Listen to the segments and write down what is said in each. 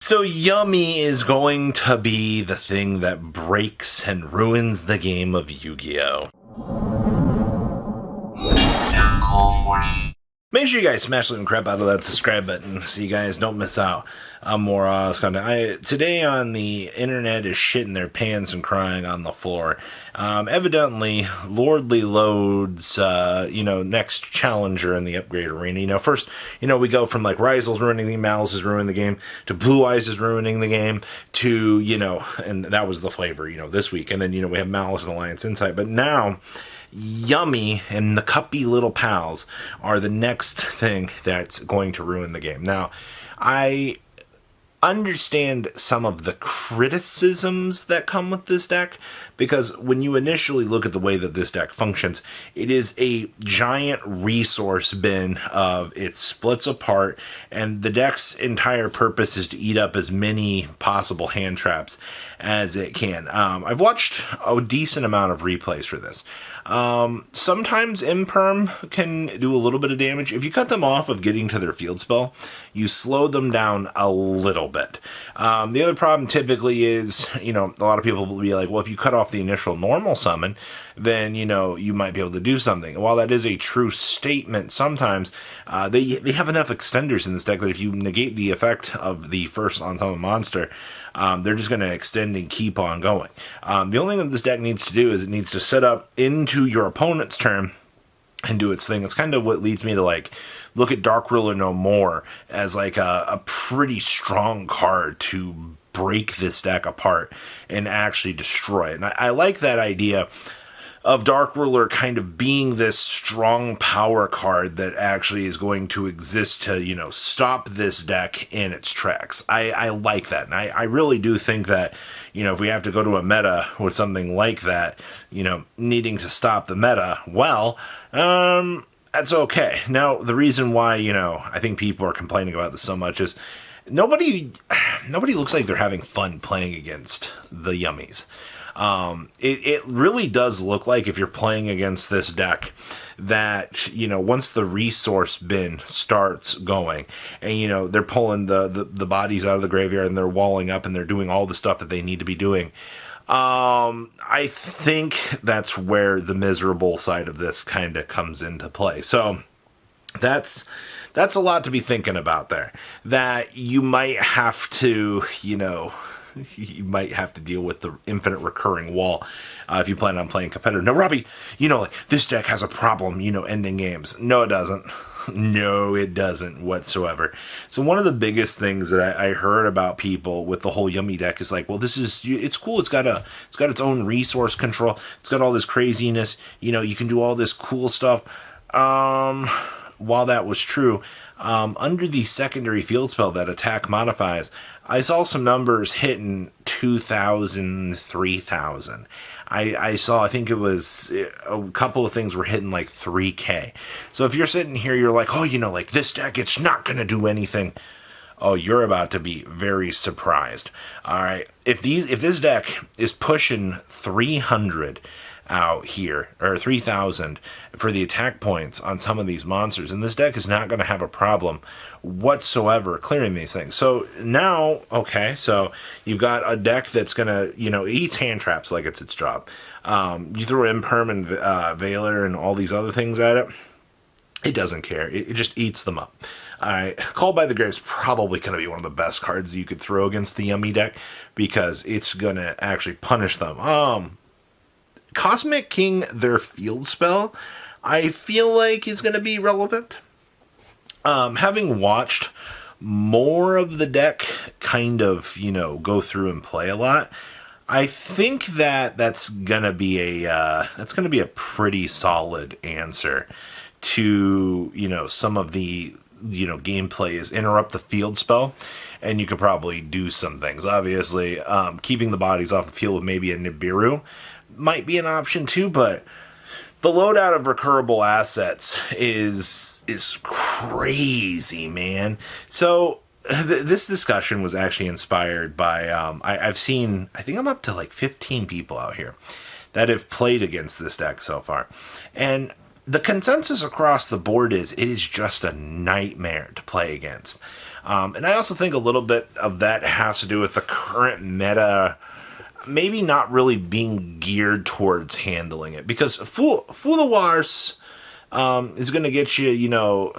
So Yummy is going to be the thing that breaks and ruins the game of Yu-Gi-Oh! Make sure you guys smash the crap out of that subscribe button so you guys don't miss out on more content. Today on the internet is shitting their pants and crying on the floor. Evidently, Lordly loads, next challenger in the upgrade arena. First, we go from like Ryzel's ruining the game, Malice is ruining the game, to Blue Eyes is ruining the game, to, and that was the flavor, this week. And then, we have Malice and Alliance Insight. But now, Yummy and the Cuppy Little Pals are the next thing that's going to ruin the game. Now, I understand some of the criticisms that come with this deck, because when you initially look at the way that this deck functions, it is a giant resource bin of it splits apart, and the deck's entire purpose is to eat up as many possible hand traps as it can. I've watched a decent amount of replays for this. Sometimes Imperm can do a little bit of damage. If you cut them off of getting to their field spell, you slow them down a little bit. The other problem typically is, a lot of people will be like, well, if you cut off the initial normal summon, then, you might be able to do something. And while that is a true statement, sometimes they have enough extenders in this deck that if you negate the effect of the first on-summon monster, they're just going to extend and keep on going. The only thing that this deck needs to do is it needs to set up into your opponent's turn and do its thing. It's kind of what leads me to look at Dark Ruler No More as a pretty strong card to break this deck apart and actually destroy it. And I like that idea of Dark Ruler kind of being this strong power card that actually is going to exist to, stop this deck in its tracks. I like that. And I really do think that, if we have to go to a meta with something like that, needing to stop the meta, well, that's okay. Now, the reason why, I think people are complaining about this so much is nobody looks like they're having fun playing against the Yummies. It really does look like, if you're playing against this deck, that, once the resource bin starts going and, they're pulling the bodies out of the graveyard and they're walling up and they're doing all the stuff that they need to be doing, I think that's where the miserable side of this kind of comes into play. So that's a lot to be thinking about there, that you might have to, you might have to deal with the infinite recurring wall if you plan on playing competitive. No, Robbie, this deck has a problem, ending games. No, it doesn't. No, it doesn't whatsoever. So one of the biggest things that I heard about people with the whole Yummy deck is well, it's cool. It's got its own resource control. It's got all this craziness. You can do all this cool stuff. While that was true, under the secondary field spell that attack modifies, I saw some numbers hitting 2,000, 3,000. I saw, I think it was a couple of things were hitting 3K. So if you're sitting here, you're like, oh, this deck, it's not going to do anything. Oh, you're about to be very surprised. All right. If this deck is pushing 300 out here, or 3,000 for the attack points on some of these monsters, and this deck is not going to have a problem whatsoever clearing these things. So now, okay, so you've got a deck that's going to, it eats hand traps like it's its job. You throw Imperm and Veiler and all these other things at it doesn't care. It just eats them up. All right, Called by the Grave is probably going to be one of the best cards you could throw against the Yummy deck, because it's going to actually punish them. Cosmic King, their field spell, I feel like is going to be relevant. Having watched more of the deck kind of, go through and play a lot, I think that's going to be a pretty solid answer to, some of the, gameplay is interrupt the field spell, and you could probably do some things. Obviously, keeping the bodies off the field with maybe a Nibiru might be an option too, but the loadout of recurable assets is crazy, man. So this discussion was actually inspired by I think I'm up to 15 people out here that have played against this deck so far, and the consensus across the board is it is just a nightmare to play against. And I also think a little bit of that has to do with the current meta maybe not really being geared towards handling it. Because Fouloirs is going to get you,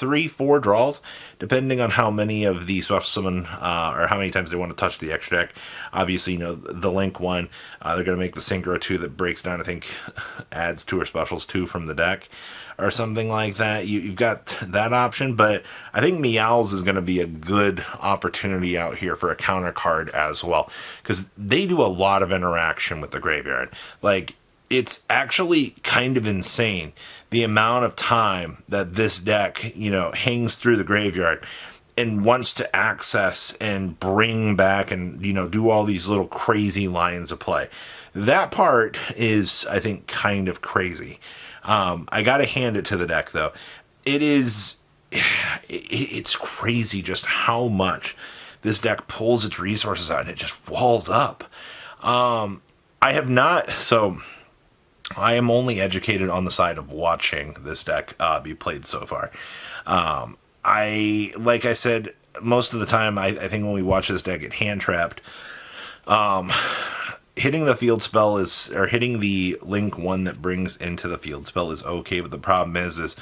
3-4 draws, depending on how many of the special summon, or how many times they want to touch the extra deck. Obviously, the Link one, they're going to make the Synchro 2 that breaks down, I think, adds 2 or specials 2 from the deck, or something like that. You've got that option, but I think Meowls is going to be a good opportunity out here for a counter card as well, because they do a lot of interaction with the graveyard. Like, it's actually kind of insane the amount of time that this deck, hangs through the graveyard and wants to access and bring back and, do all these little crazy lines of play. That part is, I think, kind of crazy. I got to hand it to the deck, though. It's crazy just how much this deck pulls its resources out and it just walls up. I am only educated on the side of watching this deck be played so far. Like I said, most of the time, I think when we watch this deck get hand trapped, hitting the field spell or hitting the Link 1 that brings into the field spell is okay, but the problem is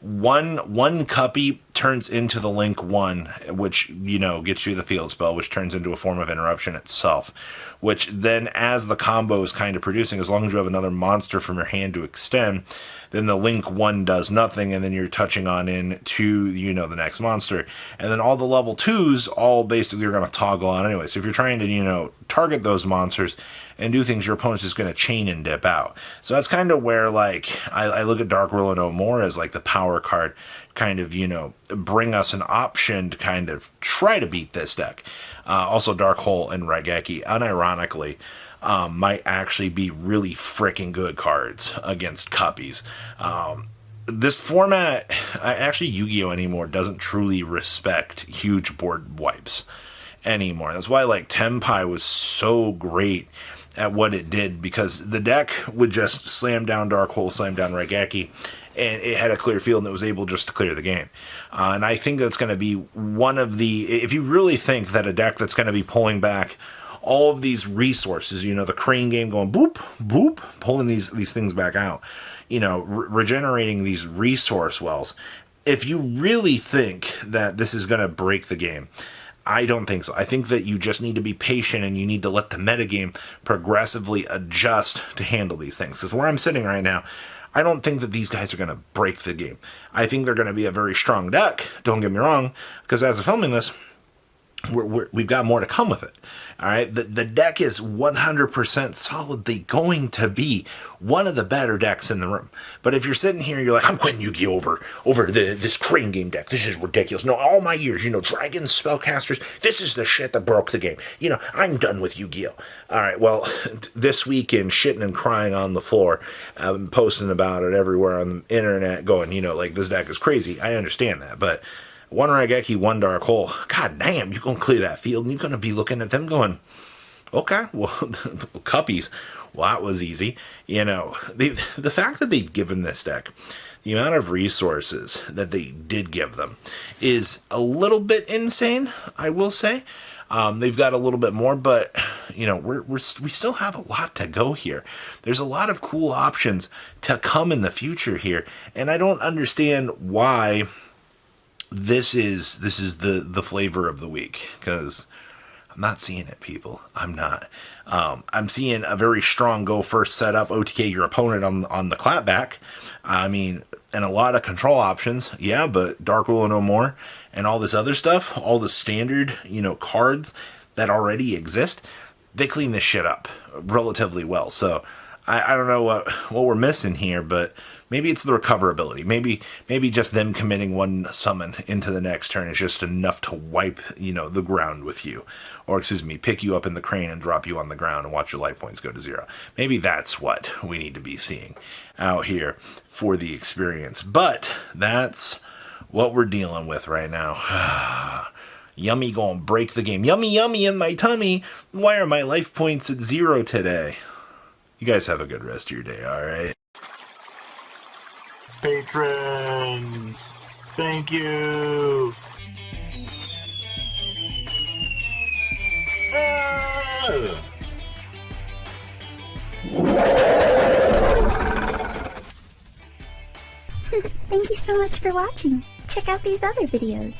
one Cuppy turns into the Link 1, which, gets you the field spell, which turns into a form of interruption itself, which then, as the combo is kind of producing, as long as you have another monster from your hand to extend, then the Link 1 does nothing, and then you're touching on in to, the next monster. And then all the level 2s all basically are going to toggle on anyway. So if you're trying to, target those monsters and do things, your opponent's just going to chain and dip out. So that's kind of where, I look at Dark Whirler no more as, the power card, kind of, bring us an option to kind of try to beat this deck. Also, Dark Hole and Raigeki, unironically, might actually be really freaking good cards against Cuppies. This format, actually Yu-Gi-Oh! Anymore doesn't truly respect huge board wipes anymore. That's why, Tenpai was so great at what it did, because the deck would just slam down Dark Hole, slam down Raigeki, and it had a clear field, and it was able just to clear the game. And I think that's going to be one of the... If you really think that a deck that's going to be pulling back all of these resources, the Crane game going boop, boop, pulling these things back out, regenerating these resource wells, if you really think that this is going to break the game, I don't think so. I think that you just need to be patient, and you need to let the metagame progressively adjust to handle these things. Because where I'm sitting right now, I don't think that these guys are going to break the game. I think they're going to be a very strong deck, don't get me wrong, because as of filming this, we've got more to come with it. All right, the deck is 100% solidly going to be one of the better decks in the room. But if you're sitting here, you're like, I'm quitting Yu-Gi-Oh! over this Crane game deck. This is ridiculous. No, all my years, Dragons, Spellcasters, this is the shit that broke the game. I'm done with Yu-Gi-Oh! All right, well, this weekend, shitting and crying on the floor, posting about it everywhere on the internet, going, this deck is crazy. I understand that, but... One Raigeki, one Dark Hole. God damn, you're going to clear that field, and you're going to be looking at them going, okay, well, Cuppies, well, that was easy. The fact that they've given this deck the amount of resources that they did give them is a little bit insane, I will say. They've got a little bit more, but, we still have a lot to go here. There's a lot of cool options to come in the future here, and I don't understand why... This is the flavor of the week, because I'm not seeing it, people. I'm not. I'm seeing a very strong go first setup, OTK your opponent on the clapback. And a lot of control options. Yeah, but Dark Will No More and all this other stuff, all the standard, cards that already exist, they clean this shit up relatively well. So I don't know what we're missing here, but maybe it's the recoverability. Maybe just them committing one summon into the next turn is just enough to wipe, the ground with you. Or, pick you up in the Crane and drop you on the ground and watch your life points go to 0. Maybe that's what we need to be seeing out here for the experience. But that's what we're dealing with right now. Yummy gonna break the game. Yummy, yummy in my tummy. Why are my life points at 0 today? You guys have a good rest of your day, alright? Patrons! Thank you! Thank you so much for watching. Check out these other videos.